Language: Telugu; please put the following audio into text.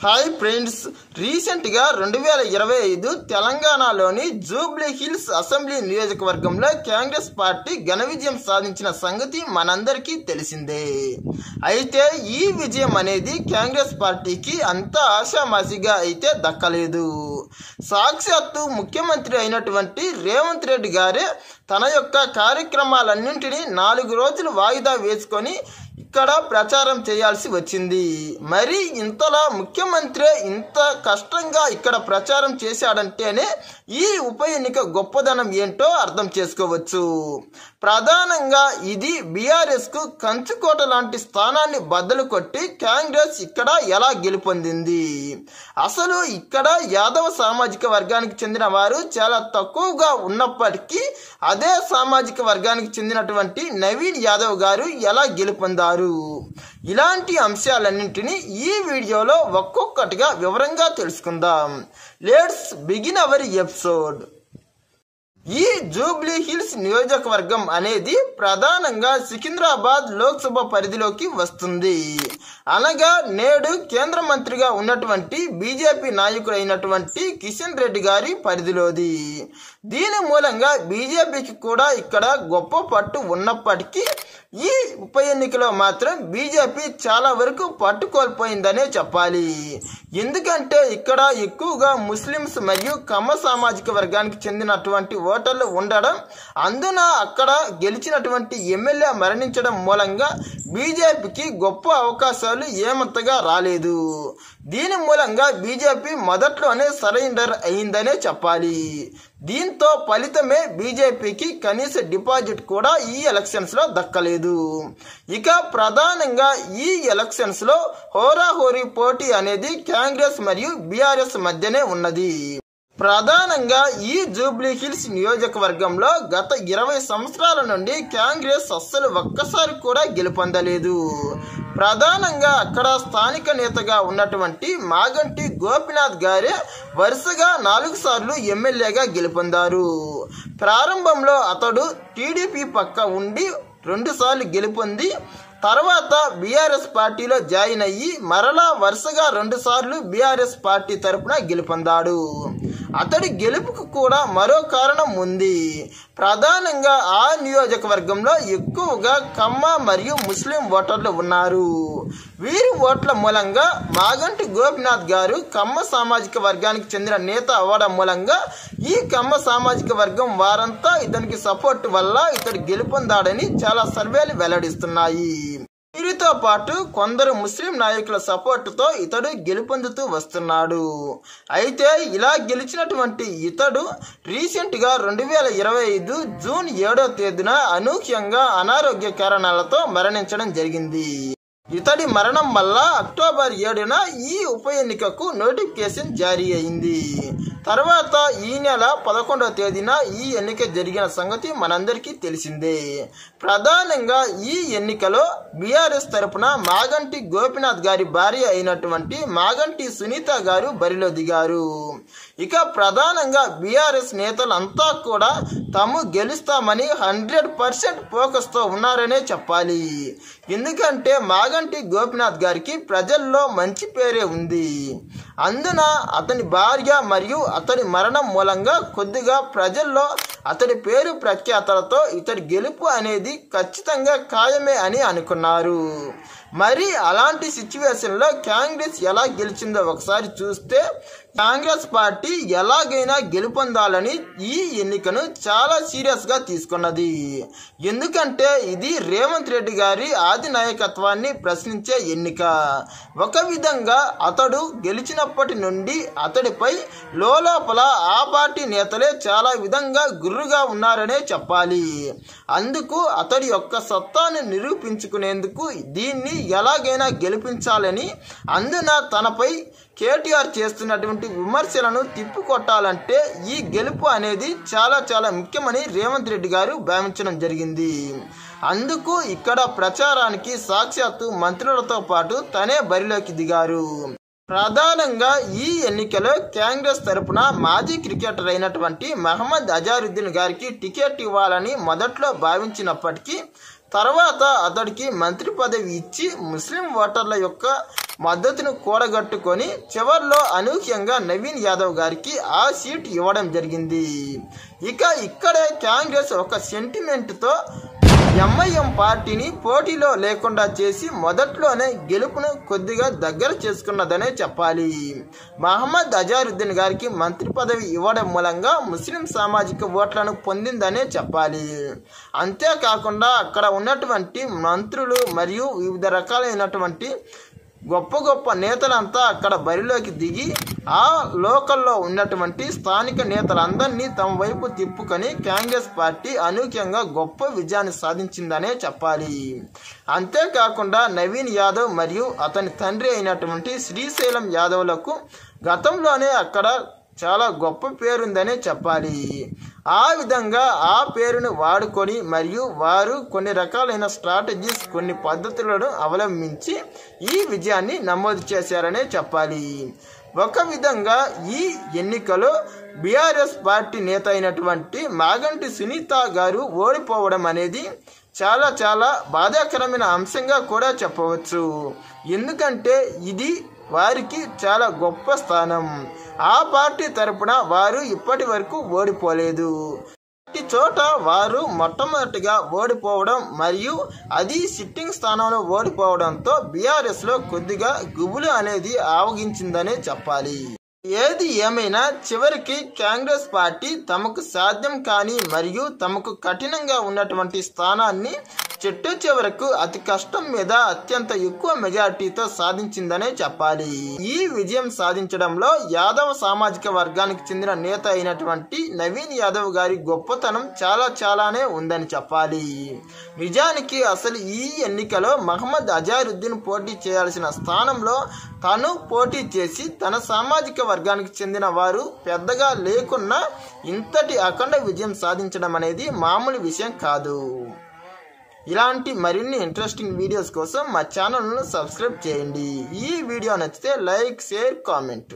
హాయ్ ఫ్రెండ్స్, రీసెంట్గా 2025 తెలంగాణలోని జూబ్లీ హిల్స్ అసెంబ్లీ నియోజకవర్గంలో కాంగ్రెస్ పార్టీ ఘన విజయం సాధించిన సంగతి మనందరికీ తెలిసిందే. అయితే ఈ విజయం అనేది కాంగ్రెస్ పార్టీకి అంత ఆషామాషిగా అయితే దక్కలేదు. సాక్షాత్తు ముఖ్యమంత్రి అయినటువంటి రేవంత్ రెడ్డి గారే తన యొక్క కార్యక్రమాలన్నింటినీ 4 రోజులు వాయిదా వేసుకొని ఇక్కడ ప్రచారం చేయాల్సి వచ్చింది. మరి ఇంతలా ముఖ్యమంత్రి ఇంత కష్టంగా ఇక్కడ ప్రచారం చేశాడంటేనే ఈ ఉప ఎన్నిక గొప్పదనం ఏంటో అర్థం చేసుకోవచ్చు. ప్రధానంగా ఇది బీఆర్ఎస్ కు కంచుకోట లాంటి స్థానాన్ని బద్దలు కొట్టి కాంగ్రెస్ ఇక్కడ ఎలా గెలుపొందింది. అసలు ఇక్కడ యాదవ సామాజిక వర్గానికి చెందిన వారు చాలా తక్కువగా ఉన్నప్పటికీ అదే సామాజిక వర్గానికి చెందినటువంటి నవీన్ యాదవ్ గారు ఎలా గెలుపొందారు, ఇలాంటి అంశాలన్నింటినీ ఈ వీడియోలో ఒక్కొక్కటిగా వివరంగా తెలుసుకుందాం. Let's begin our episode. ఈ జూబ్లీ హిల్స్ నియోజకవర్గం అనేది ప్రధానంగా సికింద్రాబాద్ లోక్సభ పరిధిలోకి వస్తుంది. అనగా నేడు కేంద్ర మంత్రిగా ఉన్నటువంటి బీజేపీ నాయకుడు అయినటువంటి కిషన్ రెడ్డి గారి పరిధిలోది. దీని మూలంగా బీజేపీకి కూడా ఇక్కడ గొప్ప పట్టు ఉన్నప్పటికీ ఈ ఉప ఎన్నికలో మాత్రం బీజేపీ చాలా వరకు పట్టు కోల్పోయిందనే చెప్పాలి. ఎందుకంటే ఇక్కడ ఎక్కువగా ముస్లిమ్స్ మరియు కమ్మ సామాజిక వర్గానికి చెందినటువంటి ఓటర్లు ఉండడం, అందున అక్కడ గెలిచినటువంటి ఎమ్మెల్యే మరణించడం మూలంగా బీజేపీకి గొప్ప అవకాశాలు ఏమంతగా రాలేదు. దీని మూలంగా బీజేపీ మొదట్లోనే సరెండర్ అయిందనే చెప్పాలి. దీంతో ఫలితమే బీజేపీకి కనీస డిపాజిట్ కూడా ఈ ఎలక్షన్స్ లో దక్కలేదు. ఇక ప్రధానంగా ఈ ఎలక్షన్స్ లో హోరాహోరీ పోటీ అనేది కాంగ్రెస్ మరియు బీఆర్ఎస్ మధ్యనే ఉన్నది. ప్రధానంగా ఈ జూబ్లీ హిల్స్ నియోజకవర్గంలో గత 20 సంవత్సరాల నుండి కాంగ్రెస్ అస్సలు ఒక్కసారి కూడా గెలుపొందలేదు. ప్రధానంగా అక్కడ స్థానిక నేతగా ఉన్నటువంటి మాగంటి గోపీనాథ్ గారే వరుసగా 4 సార్లు ఎమ్మెల్యేగా గెలుపొందారు. ప్రారంభంలో అతడు టీడీపీ పక్క ఉండి 2 సార్లు గెలుపొంది తర్వాత బీఆర్ఎస్ పార్టీలో జాయిన్ అయ్యి మరలా వరుసగా 2 సార్లు బీఆర్ఎస్ పార్టీ తరపున గెలుపొందాడు. అతడి గెలుపుకు కూడా మరో కారణం ఉంది. ప్రధానంగా ఆ నియోజకవర్గంలో ఎక్కువగా కమ్మ మరియు ముస్లిం ఓటర్లు ఉన్నారు. వీరి ఓట్ల మూలంగా మాగంటి గోపీనాథ్ గారు కమ్మ సామాజిక వర్గానికి చెందిన నేత అవ్వడం మూలంగా ఈ కమ్మ సామాజిక వర్గం వారంతా ఇతనికి సపోర్ట్ వల్ల ఇతడు గెలుపొందాడని చాలా సర్వేలు వెల్లడిస్తున్నాయి. వీరితో పాటు కొందరు ముస్లిం నాయకుల సపోర్టుతో ఇతడు గెలుపొందుతూ వస్తున్నాడు. అయితే ఇలా గెలిచినటువంటి ఇతడు రీసెంట్గా 2025 జూన్ 7వ తేదీన అనూహ్యంగా అనారోగ్య కారణాలతో మరణించడం జరిగింది. ఇతడి మరణం వల్ల అక్టోబర్ 7న ఈ ఉప ఎన్నికకు నోటిఫికేషన్ జారీ అయింది. తర్వాత ఈ నెల 11వ తేదీన ఈ ఎన్నిక జరిగిన సంగతి మనందరికీ తెలిసిందే. ప్రధానంగా ఈ ఎన్నికలో బీఆర్ఎస్ తరపున మాగంటి గోపీనాథ్ గారి భార్య అయినటువంటి మాగంటి సునీత గారు బరిలో దిగారు. ఇక ప్రధానంగా బీఆర్ఎస్ నేతలంతా కూడా తాము గెలుస్తామని 100% ఫోకస్ తో ఉన్నారనే చెప్పాలి. ఎందుకంటే మాగంటి గోపీనాథ్ గారికి ప్రజల్లో మంచి పేరే ఉంది. అందున అతని భార్య మరియు అతని మరణం మూలంగా కొద్దిగా ప్రజల్లో అతడి పేరు ప్రఖ్యాతలతో ఇతడి గెలుపు అనేది ఖచ్చితంగా ఖాయమే అని అనుకున్నారు. మరి అలాంటి సిచ్యువేషన్లో కాంగ్రెస్ ఎలా గెలిచిందో ఒకసారి చూస్తే కాంగ్రెస్ పార్టీ ఎలాగైనా గెలుపొందాలని ఈ ఎన్నికను చాలా సీరియస్ గా తీసుకున్నది. ఎందుకంటే ఇది రేవంత్ రెడ్డి గారి ఆది నాయకత్వాన్ని ప్రశ్నించే ఎన్నిక. ఒక విధంగా అతడు గెలిచినప్పటి నుండి అతడిపై లోపల ఆ పార్టీ నేతలే చాలా విధంగా గుర్రుగా ఉన్నారనే చెప్పాలి. అందుకు అతడి యొక్క సత్తాను నిరూపించుకునేందుకు దీన్ని ఎలాగైనా గెలిపించాలని, అందున తనపై కేటీఆర్ చేస్తున్నటువంటి విమర్శలను తిప్పికొట్టాలంటే ఈ గెలుపు అనేది చాలా చాలా ముఖ్యమని రేవంత్ రెడ్డి గారు భావించడం జరిగింది. అందుకు ఇక్కడ ప్రచారానికి సాక్షాత్తు మంత్రులతో పాటు తనే బరిలోకి దిగారు. ప్రధానంగా ఈ ఎన్నికలో కాంగ్రెస్ తరపున మాజీ క్రికెటర్ అయినటువంటి మహమ్మద్ అజారుద్దీన్ గారికి టికెట్ ఇవ్వాలని మొదట్లో భావించినప్పటికీ తర్వాత అతడికి మంత్రి పదవి ఇచ్చి ముస్లిం ఓటర్ల యొక్క మద్దతును కూడగట్టుకొని చివర్లో అనూహ్యంగా నవీన్ యాదవ్ గారికి ఆ సీట్ ఇవ్వడం జరిగింది. ఇక ఇక్కడే కాంగ్రెస్ ఒక సెంటిమెంట్తో ఎంఐఎం పార్టీని పోటీలో లేకుండా చేసి మొదట్లోనే గెలుపును కొద్దిగా దగ్గర చేసుకున్నదనే చెప్పాలి. మహమ్మద్ అజారుద్దీన్ గారికి మంత్రి పదవి ఇవ్వడం మూలంగా ముస్లిం సామాజిక ఓట్లను పొందిందనే చెప్పాలి. అంతేకాకుండా అక్కడ ఉన్నటువంటి మంత్రులు మరియు వివిధ రకాలైనటువంటి గొప్ప గొప్ప నేతలంతా అక్కడ బరిలోకి దిగి ఆ లోకల్లో ఉన్నటువంటి స్థానిక నేతలందరినీ తమ వైపు తిప్పుకొని కాంగ్రెస్ పార్టీ అనూహ్యంగా గొప్ప విజయాన్ని సాధించిందనే చెప్పాలి. అంతేకాకుండా నవీన్ యాదవ్ మరియు అతని తండ్రి అయినటువంటి శ్రీశైలం యాదవ్లకు గతంలోనే అక్కడ చాలా గొప్ప పేరుందనే చెప్పాలి. ఆ విధంగా ఆ పేరును వాడుకొని మరియు వారు కొన్ని రకాలైన స్ట్రాటజీస్ కొన్ని పద్ధతులను అవలంబించి ఈ విజయాన్ని నమోదు చేశారనే చెప్పాలి. ఒక విధంగా ఈ ఎన్నికలో బీఆర్ఎస్ పార్టీ నేత అయినటువంటి మాగంటి సునీత గారు ఓడిపోవడం అనేది చాలా చాలా బాధాకరమైన అంశంగా కూడా చెప్పవచ్చు. ఎందుకంటే ఇది వారికి చాలా గొప్ప స్థానం. ఆ పార్టీ తరపున వారు ఇప్పటి వరకు ఓడిపోలేదు. ప్రతి చోట వారు మొట్టమొదటిగా ఓడిపోవడం మరియు అది సిట్టింగ్ స్థానంలో ఓడిపోవడంతో బీఆర్ఎస్లో కొద్దిగా గుబులు అనేది ఆవగించిందనే చెప్పాలి. ఏది ఏమైనా చివరికి కాంగ్రెస్ పార్టీ తమకు సాధ్యం కాని మరియు తమకు కఠినంగా ఉన్నటువంటి స్థానాన్ని చెట్టు చివరకు అతి కష్టం మీద అత్యంత ఎక్కువ మెజార్టీతో సాధించిందనే చెప్పాలి. ఈ విజయం సాధించడంలో యాదవ్ సామాజిక వర్గానికి చెందిన నేత అయినటువంటి నవీన్ యాదవ్ గారి గొప్పతనం చాలానే ఉందని చెప్పాలి. నిజానికి అసలు ఈ ఎన్నికలో మహమ్మద్ అజారుద్దీన్ పోటీ చేయాల్సిన స్థానంలో తను పోటీ చేసి తన సామాజిక వర్గానికి చెందిన వారు పెద్దగా లేకున్నా ఇంతటి అఖండ విజయం సాధించడం అనేది మామూలు విషయం కాదు. ఇలాంటి మరిన్ని ఇంట్రెస్టింగ్ వీడియోస్ కోసం మా ఛానల్ను సబ్స్క్రైబ్ చేయండి. ఈ వీడియో నచ్చితే లైక్, షేర్, కామెంట్.